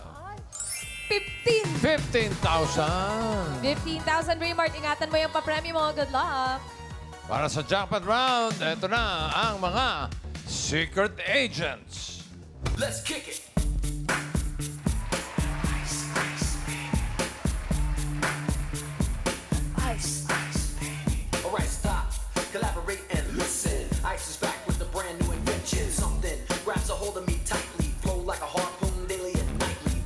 15.
15,000.
15,000 Raymart. Ingatan mo yung papremyo mo. Good luck.
Para sa jackpot round, eto na ang mga secret agents.
Let's kick it. Ice. Alright, stop. Collaborate and listen. Ice is back with a brand new invention. Something grabs a hold of me tightly. Flow like a harpoon daily and nightly.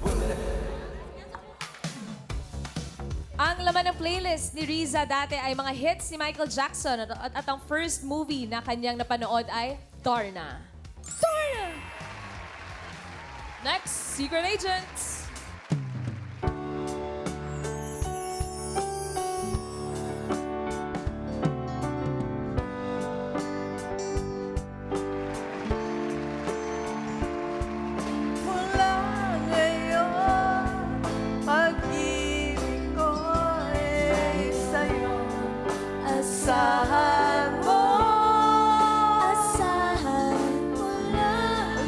Ang laman ng playlist ni Riza dati ay mga hits ni Michael Jackson at ang first movie na kanyang napanood ay Darna. Darna! Next, Secret Agents.
Mula ngayon, pag-ibig ko ay sa'yo. Asahan mo,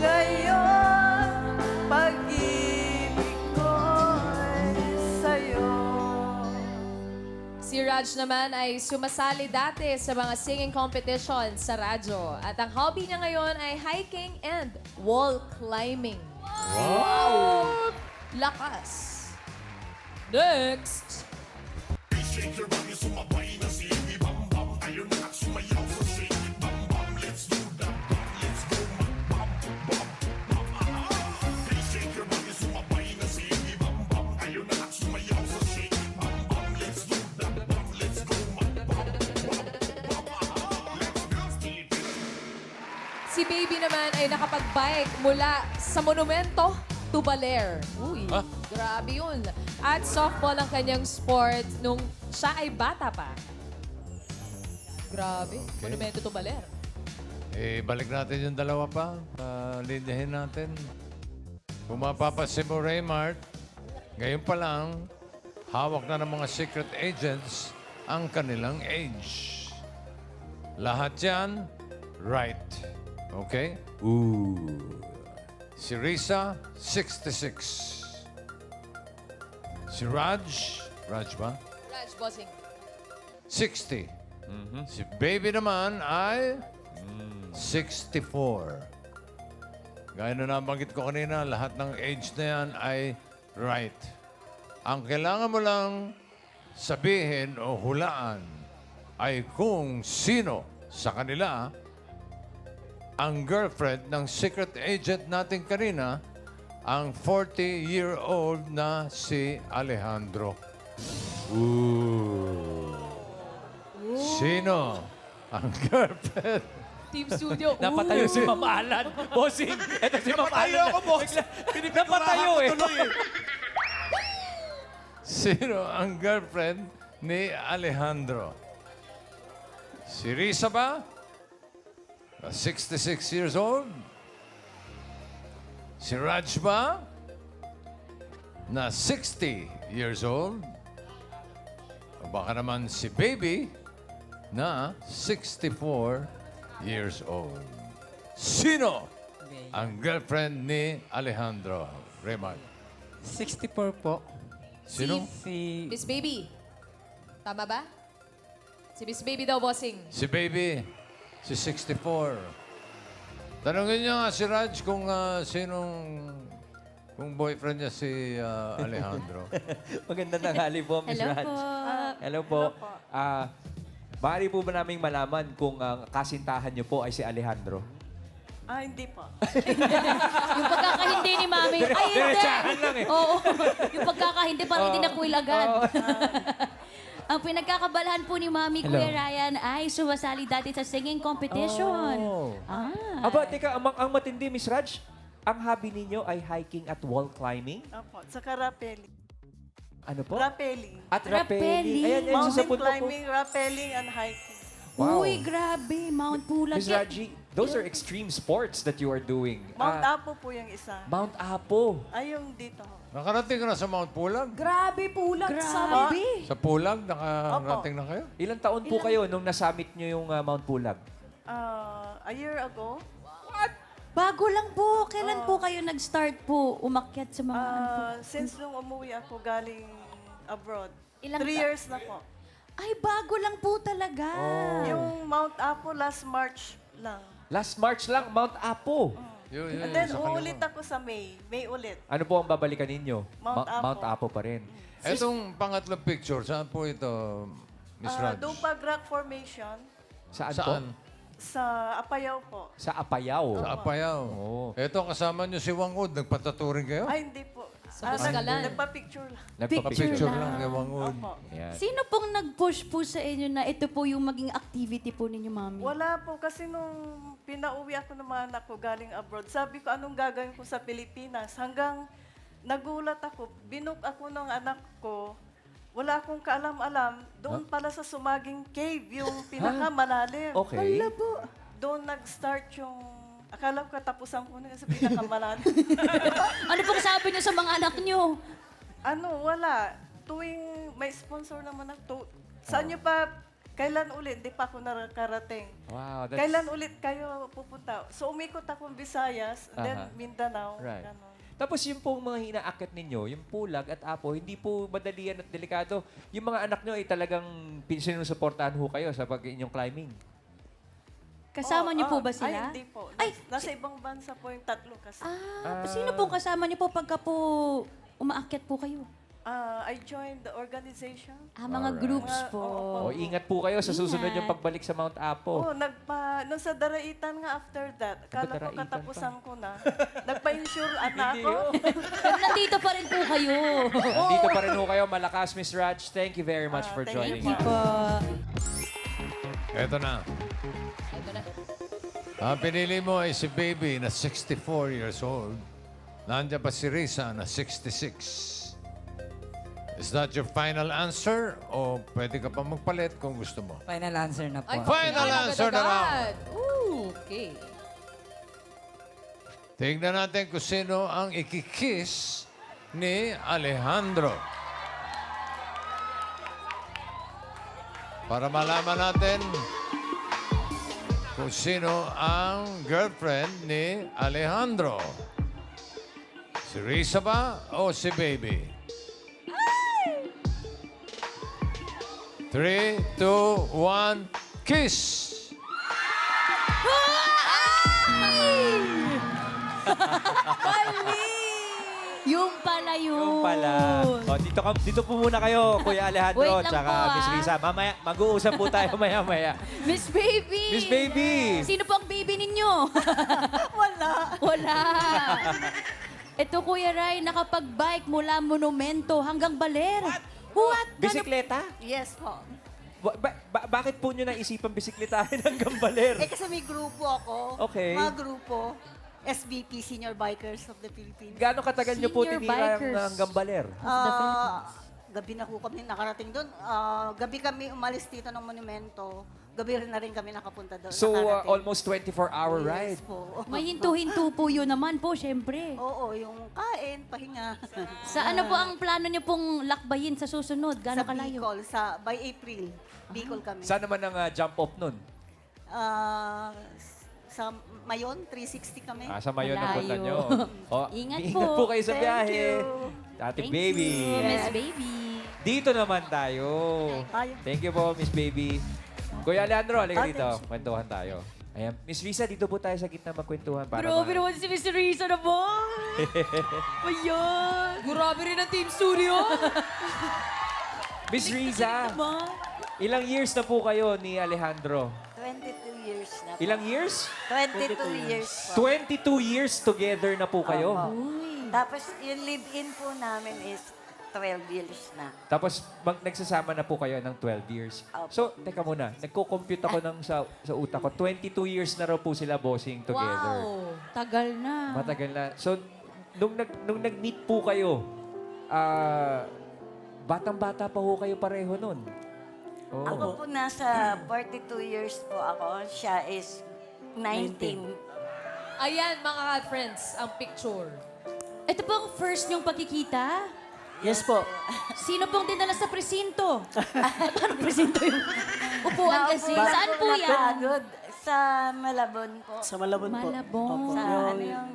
ngayon, pag-ibig ko ay sa'yo.
Si Raj naman ay sumasali dati sa mga singing competition sa radyo. At ang hobby niya ngayon ay hiking and wall climbing. Wow! Lakas. Next. Si Baby naman ay nakapag-bike mula sa Monumento to Baler. Uy, grabe yun. At softball ang kanyang sport nung siya ay bata pa. Grabe, Monumento to Baler.
Balik natin yung dalawa pa. Linyahin natin. Kung mapapansin mo, Raymart, ngayon pa lang, hawak na ng mga secret agents ang kanilang age. Lahat yan, right. Okay? Si Risa, 66. Si Raj ba?
Raj, bossing.
60. Si Baby naman ay 64. Gaya na nabanggit ko kanina, lahat ng age na yan ay right. Ang kailangan mo lang sabihin o hulaan ay kung sino sa kanila ang girlfriend ng secret agent natin kanina, ang 40-year-old na si Alejandro. Sino ang girlfriend?
Team Studio.
Napatayo si Ma'am Alan. Bossing, eto si Ma'am Alan.
Napatayo ako, boss.
Napatayo eh.
Sino ang girlfriend ni Alejandro? Si Risa ba? 66 years old? Si Raj ba? Na 60 years old? O baka naman si Baby na 64 years old. Sino ang girlfriend ni Alejandro? Raymond.
64 po.
Sino?
Si
Miss Baby. Tama ba? Si Miss Baby daw, bossing.
Si Baby. Si 64. Tanungin niyo nga si Raj kung kung boyfriend niya si Alejandro.
Magandang tanghali po, Miss
Hello
Raj.
po.
Hello po. Maaari po ba naming malaman kung ang kasintahan niyo po ay si Alejandro?
Hindi po.
Yung pagkakahindi ni Mami. Ay, hindi.
Diretsahan lang eh.
Oo. Yung pagkakahindi, parang hindi nakuil agad. Ang pinagkakabalahan po ni Mami, Kuya Ryan, ay sumasali dati sa singing competition.
Aba, teka, ang matindi, Miss Raj, ang hobby ninyo ay hiking at wall climbing?
Opo, saka rappelling.
Ano po?
Rappelling.
At
Rappelling.
rappelling. Ayan, sa
Mountain
punto po.
climbing, rappelling, and hiking.
Wow.
Uy, grabe. Mount Pulag.
Miss Raji, those are extreme sports that you are doing.
Mount Apo po yung isa.
Mount Apo.
Ay, yung dito.
Nakarating ka na sa Mount Pulag?
Grabe, Pulag.
Grabe.
Sa Pulag, nakarating na kayo?
Ilang taon po kayo nung nasamit nyo yung Mount Pulag?
A year ago,
Bago lang po. Kailan po kayo nag-start po umakyat sa mga
since nung umuwi ako galing abroad,
Ilang
3 years na po.
Ay, bago lang po talaga.
Yung Mount Apo last March lang.
Last March lang, Mount Apo.
Yun,
And then uulit ako sa May. May ulit.
Ano po ang babalikan ninyo?
Mount Apo.
Mount Apo pa rin.
Etong pangatlong picture, saan po ito, Miss Raj?
Dupag Rock Formation
Saan,
Saan?
po?
sa Apayao po.
Sa Apayao.
Sa Apayao.
Oo.
Ito, kasama niyo si Wangud. Nagpataturing kayo?
Ay, hindi po.
Kaskalan.
Nagpa-picture lang.
Nagpa-picture lang kay Wangud.
Opo.
Yan.
Sino pong nag-push po sa inyo na ito po yung maging activity po ninyo, Mami?
Wala po kasi nung pinauwi ako ng mga anak ko galing abroad, sabi ko anong gagawin ko sa Pilipinas. Hanggang nagulat ako, binook ako ng anak ko, wala akong kaalam-alam, doon pala sa Sumaging Cave, yung pinakamalalim.
Okay.
Doon nag-start yung, akala ko katapusan ko na sa pinakamalalim.
Ano pong sabi niyo sa mga anak niyo?
Wala. Tuwing may sponsor naman ako, saan nyo pa, kailan ulit? Hindi pa ako nakarating.
Wow, that's...
Kailan ulit kayo pupunta? So umikot akong Visayas, then
Aha.
Mindanao.
Right.
Ganon.
Tapos yung pong mga hinaakit ninyo, yung Pulag at Apo, hindi po madalian at delikado. Yung mga anak nyo ay talagang sinusuportahan ho kayo sa inyong climbing.
Kasama niyo po ba
Ay,
sila?
hindi po.
Ay,
Nasa ibang bansa po yung tatlo kasi.
Sino pong kasama niyo po pagka po umaakyat po kayo?
I joined the organization.
Mga groups po.
O ingat po kayo sa susunod yung pagbalik sa Mount Apo.
Nung sa Daraitan nga after that, akala ko
Daraitan
katapusan ko na. Nagpa-insure na ako.
Nandito pa rin po kayo.
Nandito pa rin ho kayo, malakas, Miss Raj. Thank you very much for
thank
joining
you
us.
Po.
Eto na. Ang pinili mo ay si Baby na 64 years old. Nandiyan pa si Risa na 66. Is that your final answer? O pwede ka pa magpalit kung gusto mo?
final answer na po.
Final answer na lang.
Okay.
Tingnan natin kung sino ang ikikiss ni Alejandro. Para malaman natin kung sino ang girlfriend ni Alejandro. Si Risa ba o si Baby? 3, 2, 1, kiss!
Yung pala yun.
Yung pala. O, dito po muna kayo, Kuya Alejandro,
Wait lang
tsaka
po,
Miss Risa. Mamaya, mag-uusap po tayo maya-maya.
Miss Baby!
Miss Baby!
Sino po ang baby ninyo? Wala. Ito, Kuya Ray, nakapag-bike mula Monumento hanggang Baler. What?
Bisikleta?
Yes po.
Bakit po nyo naisipang bisikletahin hanggang Baler?
Kasi may grupo ako.
Okay.
Mga grupo. SBP, Senior Bikers of the Philippines.
Gaano katagal nyo po
Senior
tinira
bikers.
hanggang Baler?
Gabi na po kami nakarating doon. Gabi kami umalis dito ng Monumento. gabi rin na rin kami nakapunta doon.
So,
nakarating.
almost 24-hour ride.
Yes po.
May hinto-hinto po yun naman po, syempre.
Oo, yung kain, pahinga.
Sa ano po ang plano niyo pong lakbayin sa susunod?
Sa
Gano'ng kalayo?
Bicol, by April. Bicol kami.
Saan naman ang jump off nun?
Sa Mayon, 360 kami.
Sa Mayon na punta
Malayo.
nyo. Oh,
Ingat
ingat
po.
po kayo sa
Thank
biyahe.
you.
Ate
Thank
Baby.
you, Miss Baby.
Dito naman tayo. Thank you po, Miss Baby. Kuya Leandro, halika dito. Kwentuhan tayo. Ayan. Miss Risa, dito po tayo sa gitna magkwentuhan. Para
Grabe naman si Miss Risa na po. Ayan.
Grabe rin ang Team Studio.
Miss Risa,
Ma.
ilang years na po kayo ni Alejandro?
22 years na po.
Ilang years?
22 years po.
22 years together na po kayo.
Tapos yung live-in po namin is 12 years na.
Tapos nagsasama na po kayo ng 12 years.
Opo.
So, teka muna. Nagko-compute ako sa utak ko. 22 years na raw po sila bossing together.
Wow. Tagal na.
Matagal na. So, nung nag-meet po kayo, batang-bata pa ho kayo pareho nun. Oh.
Ako po nasa 42 years po ako. Siya is 19.
Ayan, mga friends, ang picture.
Ito po ang first niyong pagkikita.
Yes po.
Sino pong dinala sa presinto? Anong presinto yung upuan kasi?
Naupo lang
Saan po yan?
napagod. Sa Malabon po.
Sa Malabon po.
Malabon.
Opo.
Sa
Yung,
ano yung-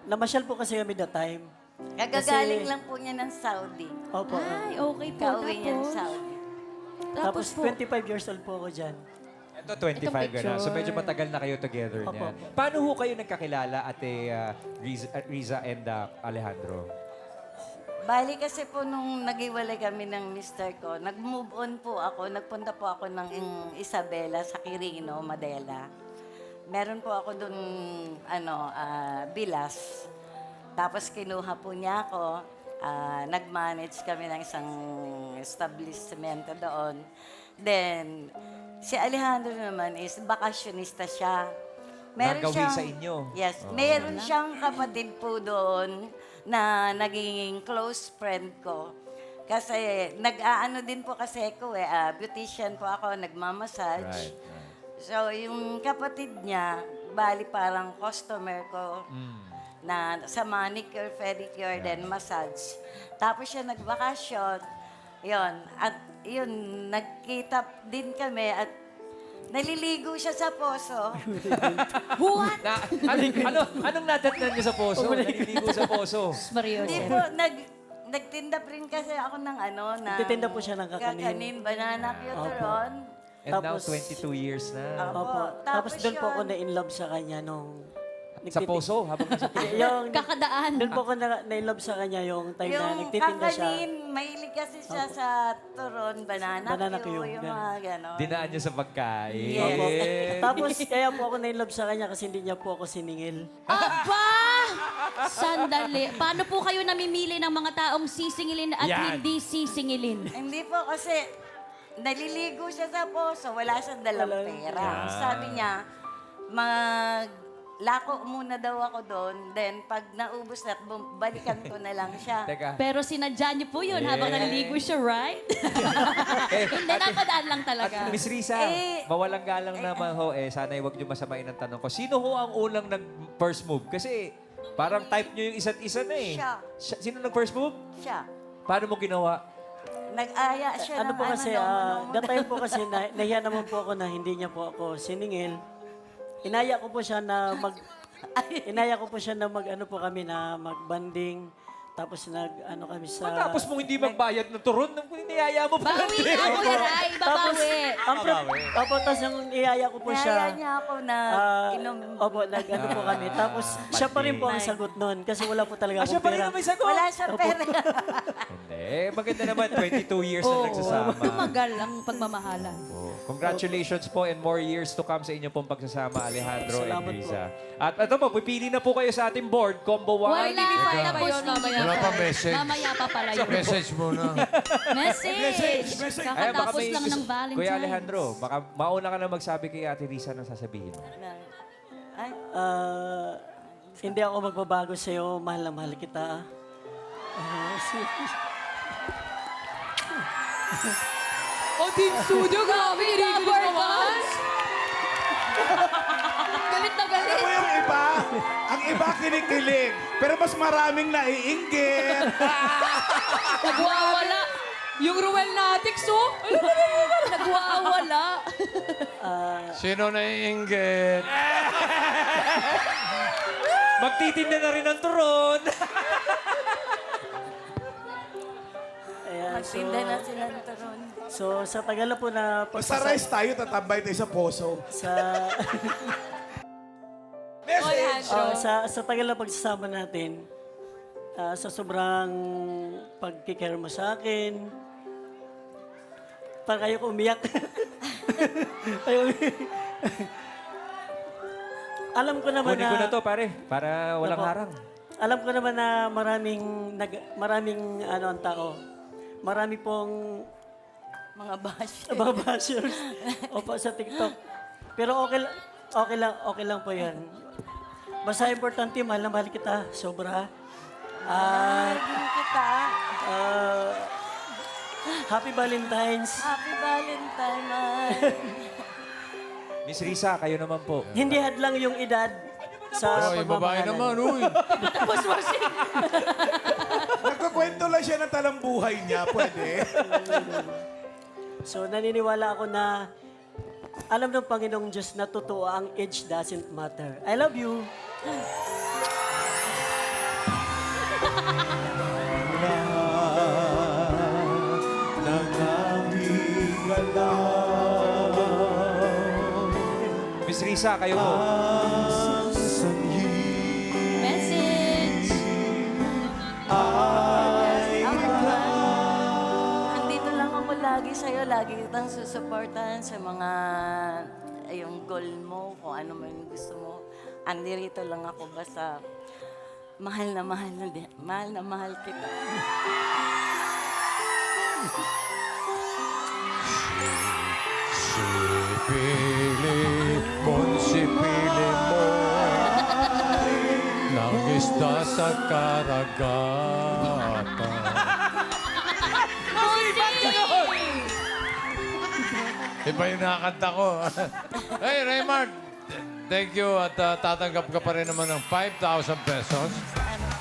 namasyal po kasi kami that time.
Kagagaling lang po niya ng Saudi.
Opo.
Ay, okay po.
Kauwi niya ng
Tapos,
Saudi.
Tapos
po.
25 years old po ako dyan.
Ito, 25 ka na. So, medyo matagal na kayo together
Opo.
niyan. Paano ho kayo nagkakilala, Ate Riza and Alejandro?
Bali kasi po nung nag-iwalay kami ng mister ko, nag-move on po ako. Nagpunta po ako ng Isabela sa Quirino, Madela. Meron po ako dun, bilas. Tapos kinuha po niya ako. Nag-manage kami ng isang establishmento doon. Then, si Alejandro naman is bakasyonista siya.
Nagawi sa inyo?
Yes. Meron siyang kapatid po doon na naging close friend ko. Kasi nag-aano din po kasi ako beautician po ako, nagmamassage.
Right.
So, yung kapatid niya, bali parang customer ko na sa manicure, pedicure, then massage. Tapos siya nagbakasyon. Yon. At yun, nagkita din kami at naliligo siya sa poso.
What?
Anong nadatnan niyo sa poso? Naliligo sa poso.
Mario.
Hindi po, nagtinda rin kasi ako ng
Nagtitinda po siya ng kakanin.
banana cuturon.
And now,
Tapos-
22 years na.
Opo. Tapos doon po ako na-in love sa kanya nung...
Sa poso? Habang nasa poso?
Yung,
Kakadaan.
doon po ako na-in love sa kanya yung time na
Yung
nagtitinda siya.
kakanin, mahilig kasi siya sa turon, banana,
Banana
Q,
Q,
yung
ganun.
mga gano'n.
Dinaan niyo sa pagkain.
Yes.
Tapos kaya po ako na-in love sa kanya kasi hindi niya po ako siningil.
Aba! Sandali. Paano po kayo namimili ng mga taong sisingilin at
Yan.
hindi sisingilin?
Hindi po kasi naliligo siya sa poso, wala siyang dalang pera. Sabi niya, lako muna daw ako doon, then pag naubos na, balikan ko na lang siya.
Teka.
Pero sinadya niyo po yun habang naliligo siya, right? Hindi, napadaan lang talaga.
At Miss Risa, mawalang galang naman ho sana'y wag niyo masamain ang tanong ko. Sino ho ang unang nag-first move? Kasi parang type niyo yung isa't isa na eh.
Siya.
Sino nag-first move?
Siya.
Paano mo ginawa?
Nag-aya siya
Ano
ng
po kasi,
ano,
that time po kasi, nahiya naman po ako na hindi niya po ako siningil. Inaya ko po siya na ano po kami na magbanding. Tapos kami sa...
Matapos mong hindi magbayad ng turon, nang niyaya mo pa.
Bawi na ako yan, ay, babawi.
Opo, tapos nung iyaya ko po
Niyaya
siya...
niya ako na inom.
Opo, nag-ano po kami. Tapos siya pa rin po ang sagot nun kasi wala po talaga
Siya
akong
pa rin
pera.
ang may sagot.
Wala siyang pera.
Hindi, maganda naman. 22 years na nagsasama.
Tumagal ang pagmamahalan.
Oh, congratulations po and more years to come sa inyong pong pagsasama, Alejandro and
Salamat
Riza. At ito po, pipili na po kayo sa ating board, Combo 1.
Wala.
Ibibigay na ba
Tapos
yun mamaya?
Wala pa message.
Mamaya pa pala yun.
Message muna.
Message!
Ayan, baka
Kakatapos
may
lang ng Valentine's.
Kuya Alejandro, baka mauna ka na magsabi kay Ate Riza ng sasabihin mo.
Ay,
Hindi ako magbabago sa'yo, mahal na mahal kita.
O, Team Studio, grabe, kinikilig naman.
Galit na galit.
Alam mo yung iba? Ang iba kinikilig. Pero mas maraming naiinggit.
Nagwawala. Yung Ruel Natix, oh.
Nagwawala.
Sino naiinggit?
Magtitinda na rin ng turon.
Ayan,
Magtinda na silang turon.
so sa tagal na po na
Basta rice tayo, tatambay tayo sa poso.
sa
Message!
sa tagal na pagsasama natin, sa sobrang pagkikare mo sa akin, parang kayo ko umiyak. Ayaw umiyak. Alam ko naman
Kunin ko na to, pare. Para walang
Opo.
harang.
Alam ko naman na maraming ano ang tao. Marami pong
Mga bash.
mga bashers opo sa TikTok. Pero okay lang po 'yan. Basta importante, mahal na mahal kita. Sobra.
Kita.
Happy Valentine's.
Happy Valentine, man.
Miss Risa, kayo naman po.
Hindi hadlang yung edad sa
Oy, babae
pagmamahalan.
naman, uy.
Nagkukwento lang siya ng talambuhay niya. Pwede.
So naniniwala ako na alam ng Panginoong Diyos na totoo ang age doesn't matter. I love you.
Miss Risa, kayo po.
Message.
Andito lang ako lagi sa'yo. Lagi kitang susuportahan sa mga yung goal mo, kung ano man yung gusto mo. Andirito lang ako basta mahal na mahal kita.
Sipili kung sipili mo ng isda sa karagatan. Iba yung nakakanta ko. Hey, Raymart! Thank you at tatanggap ka pa rin naman ng 5,000 pesos.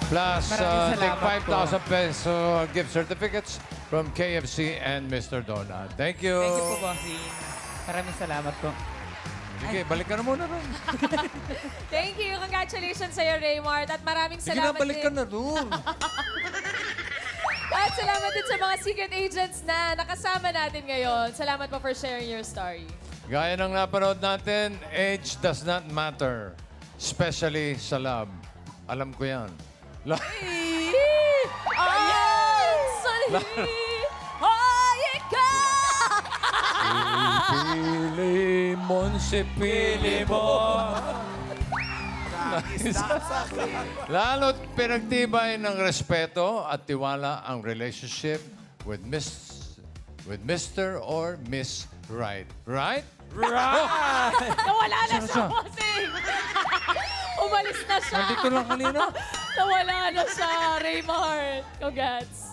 Plus,
Maraming
take
salamat
5,000 peso gift certificates from KFC and Mr. Donut. Thank you.
Thank you po, bossing. Maraming salamat po.
Sige, balik ka na muna ron.
Thank you. Congratulations sa'yo, Raymart. At maraming
Sige na,
salamat
balik ka
din.
na ron.
At salamat din sa mga secret agents na nakasama natin ngayon. Salamat po for sharing your story.
Gaya ng napanood natin, age does not matter. Especially sa love. Alam ko yan.
Ay! Sorry! Ay, ikaw!
Pili mo, sipili mo. Lalo't pinagtibay ng respeto at tiwala ang relationship with Mr. or Miss Right. Right?
Nawala na
Sino
siya,
siya?
bossing! Umalis na siya!
Nandito lang kanina.
Nawala na siya, Raymart. Congrats.